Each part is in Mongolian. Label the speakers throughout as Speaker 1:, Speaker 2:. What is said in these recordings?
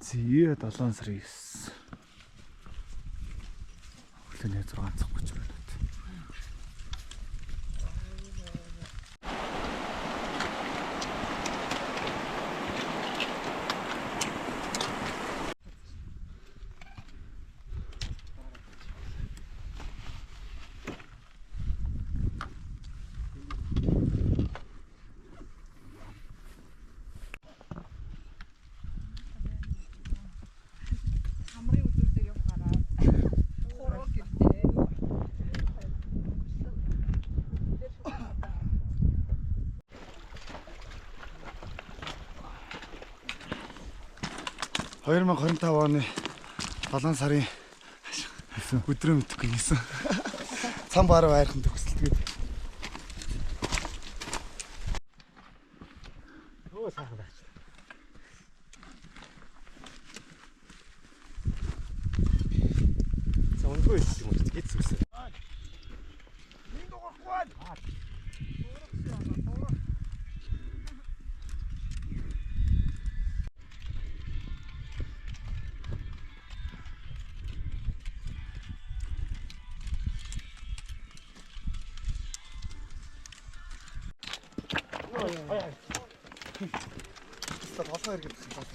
Speaker 1: Зээ 7 сарын 9. Өглөөний 6:30 минут.
Speaker 2: Хоёр 2025 оны 7 сарын өдрөө мэдэхгүй 9. Цам бараа байрхан төгсөлтгээд.
Speaker 3: Оо сайхан байна. Сонгой юм уу? Гиз үсэ.
Speaker 2: Нэг дуурахгүй. Стат хасаа ирэх гэдэг юм байна.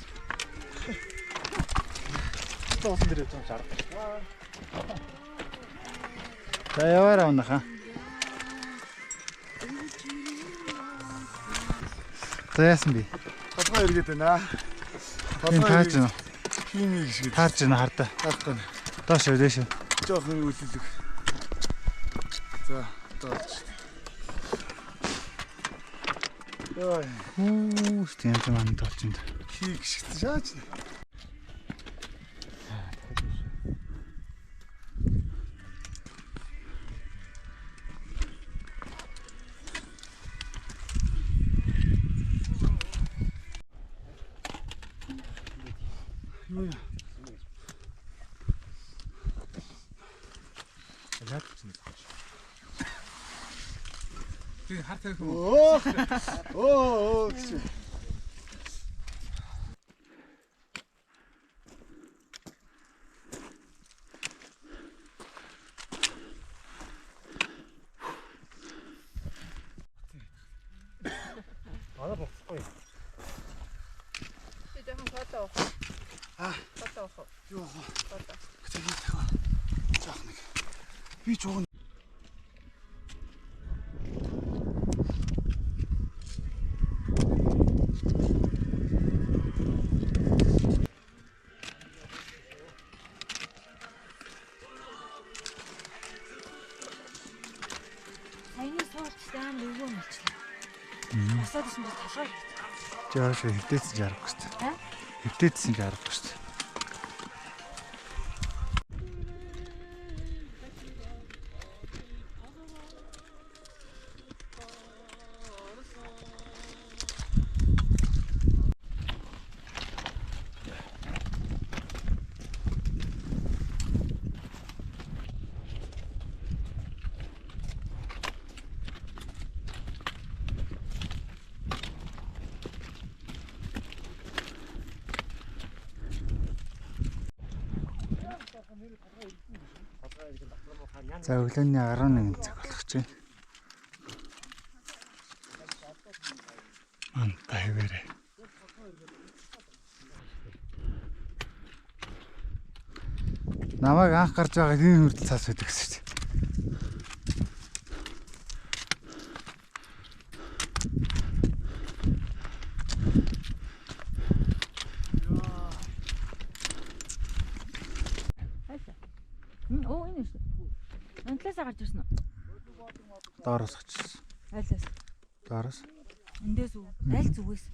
Speaker 2: Тоосон дээр юм шаар.
Speaker 1: За яваарай унаха. Заяасан би.
Speaker 2: Хасаа иргээд байна.
Speaker 1: Энэ таарч байна.
Speaker 2: Химиг шиг.
Speaker 1: Таарч байна хардаа.
Speaker 2: Таахгүй.
Speaker 1: Доош дээш.
Speaker 2: Жоохон үлэлэг. За, доош. Яа.
Speaker 1: Тийм юм анд болж байна.
Speaker 2: Хийг шиг шаач.
Speaker 1: Тийм хар тавих юм.
Speaker 2: Оо гэж.
Speaker 3: Аа боцгүй.
Speaker 4: Тэдэн фото. Фото.
Speaker 2: Юу.
Speaker 4: Фото.
Speaker 2: Заах нэг. Би ч уг
Speaker 4: Саяны суурчтай аим эвгүй мэлчлээ. Асаад ишин толгой.
Speaker 1: Жааш хөвдөөсөн жарахгүй шүү дээ.
Speaker 4: Аа?
Speaker 1: Хөвдөөсөн жарахгүй шүү дээ. За өглөөний 11 цаг болох чинь. Манта хэвээрээ. Намайг анх гарч байгаа энэ хүртэл цаас байдаг шүү дээ.
Speaker 4: Оо энэ шүү. Энтлээсээ гарч ирсэн үү?
Speaker 1: Доороос очсон.
Speaker 4: Айлаас.
Speaker 1: Доороос.
Speaker 4: Эндээс үү? Аль зүгээс?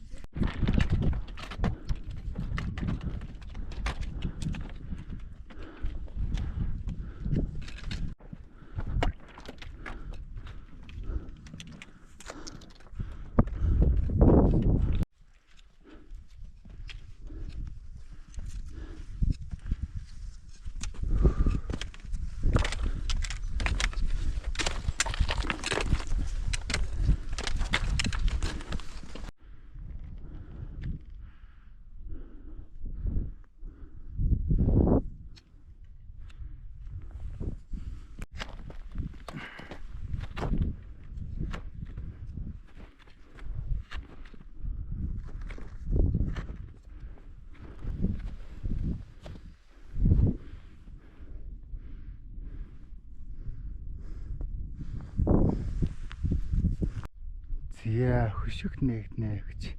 Speaker 1: Зя хөшиг нэгднэ гэж.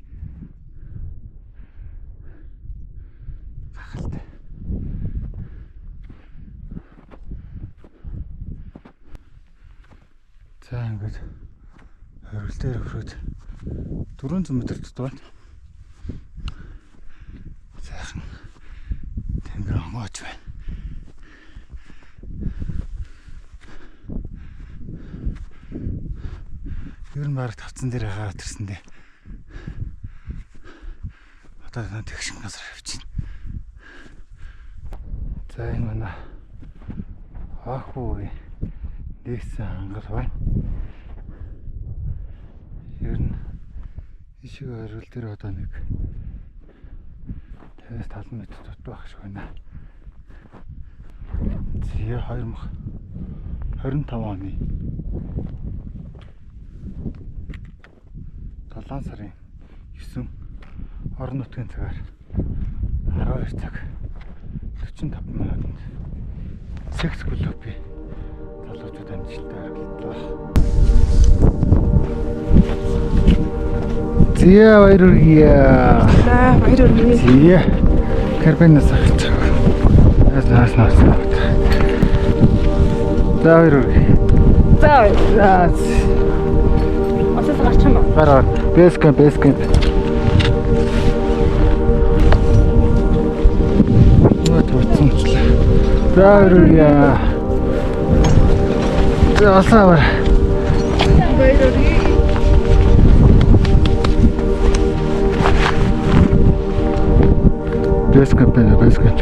Speaker 1: Гахалтай. За ингээд хоригл дээр өрөөд 400 м дутуу байна. Сайхан тэнгэр онгооч байна. Ер нь бараг тавцан дээр гараад ирсэндээ. Одоо нэг тэгшин газар явчихна. За энэ манай Ахуугийн дээсэн хангал байна. Ер нь ишиг орвол дээр одоо нэг 50-70 м дутуу байх шиг байна. Зя 2025 оны 7 сарын 9 орон нутгийн цагаар 12 цаг 45 минутанд секс клубын залуучууд амжилттай харгалтлаа. Зя баяр хүргэе.
Speaker 5: Баяр хүргэе.
Speaker 1: Зя карбинаас ахиж байгаа. Наас. За баяр хүргэе.
Speaker 5: За баяр. Осоос гарч юм уу?
Speaker 1: Гараа. Бэскэмп. За баяр хүргэе. За асаавар.
Speaker 5: Баяр хүргэе.
Speaker 1: Бэскэмп.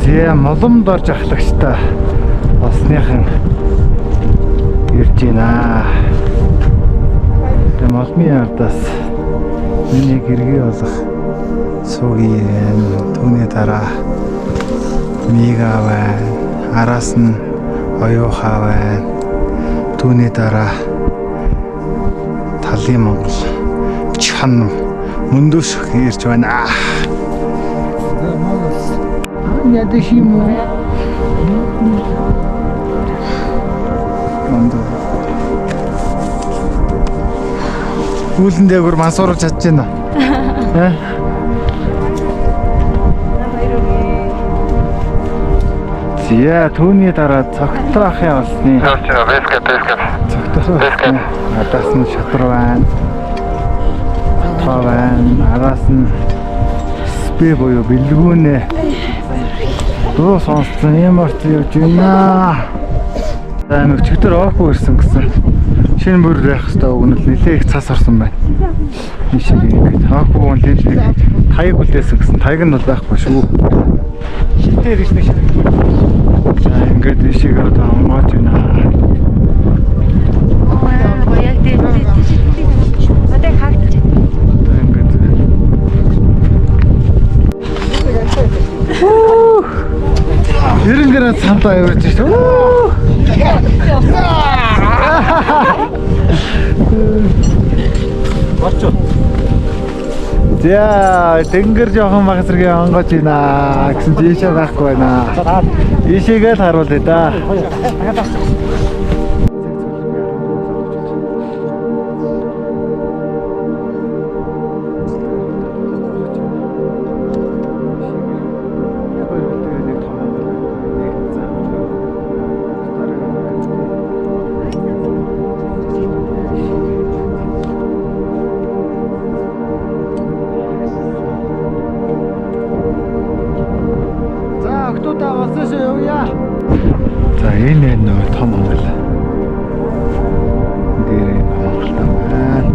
Speaker 1: Зя моломд орж ахлагчтай болсныхан ирж байна. Тэгээ молмын ардаас миний гэргээ болох суугийн түүний дараа мига байна. Араас нь оюухаа байна. Түүний дараа талын Монгол чихан мөндөш ирж байна. Ядышиму. Үүлэндээ бүр мансуурч чадж байна. Зя түүний дараа цогтойхын олсны. Цогтойхын. Адаас нь шатар байна. Тоо байна. Араас нь спе буюу бэлгүүнэ. Дуу сонссон юм орч явж байна. За нэг чигтэр оохгүй ирсэн гэсэн. Шинэ бүр байх хэвээр өгнөл нэлээ их цас орсон байна. Ийм шиг ингээд оохгүй гон лээ таяг үлдээсэн гэсэн. Таяг нь бол байхгүй шүү. Шилтээр ирсэн шиг. За ингээд ишиг одоо онгооч байна.
Speaker 4: Яг дээр одоо хаагч.
Speaker 1: Ингээд. Эрэнгэрэ цамтаа явж шүү.
Speaker 3: Болчоо.
Speaker 1: За тэнгэр жоохон магасргийн онгооч байна гэсэн тийшээ байхгүй байна. Ийшээгээ л харуулъя да. За энэ нөө том ангал. Дээр Монголтой байна.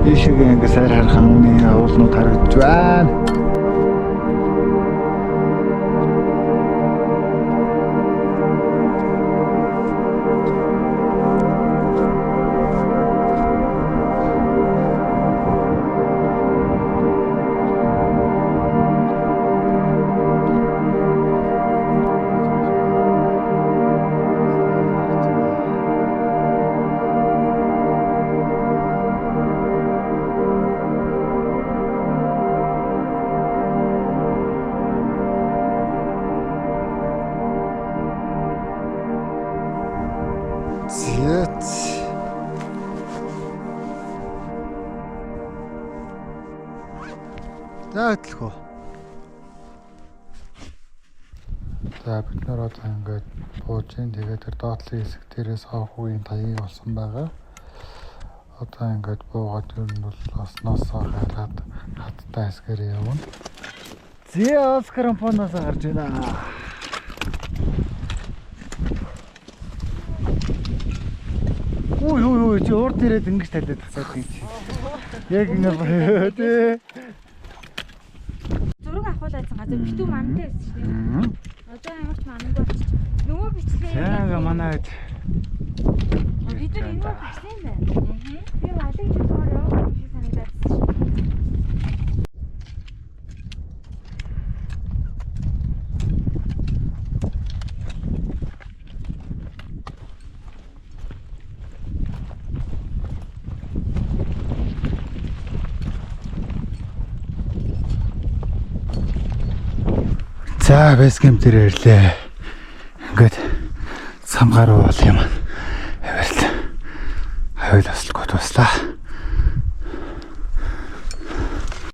Speaker 1: Ийшээ ингээ сайр харах амны уулнууд харагдж байна.
Speaker 2: Зэт. Таатлах уу.
Speaker 1: За бид нар одоо ингээд бууж ин тэгээд тэр доотлын хэсэг дээрээс авах үеийн таяг болсон байгаа. Одоо ингээд буугаад ер нь бол осноосоо гараад хаттай хэсгээр явна. Зээ Оскарампоноос гарч байна. Ой чи урд ирээд ингэж талиад тасаад юм чи. Яг ингэ тий.
Speaker 4: Зураг авахулаасан газар битүү мантай байсан шүү дээ. Одоо ямар ч манайг болчих. Нөгөө бичлээ.
Speaker 1: Яага манайд.
Speaker 4: Бид нар энэ багсан юм байна. Би малыг зүгээр явах шиг санагдаад байна.
Speaker 1: За бэсгэм дээр ирлээ. Ингээд самгаар уул юм. Хавьд ослгоо туслаа.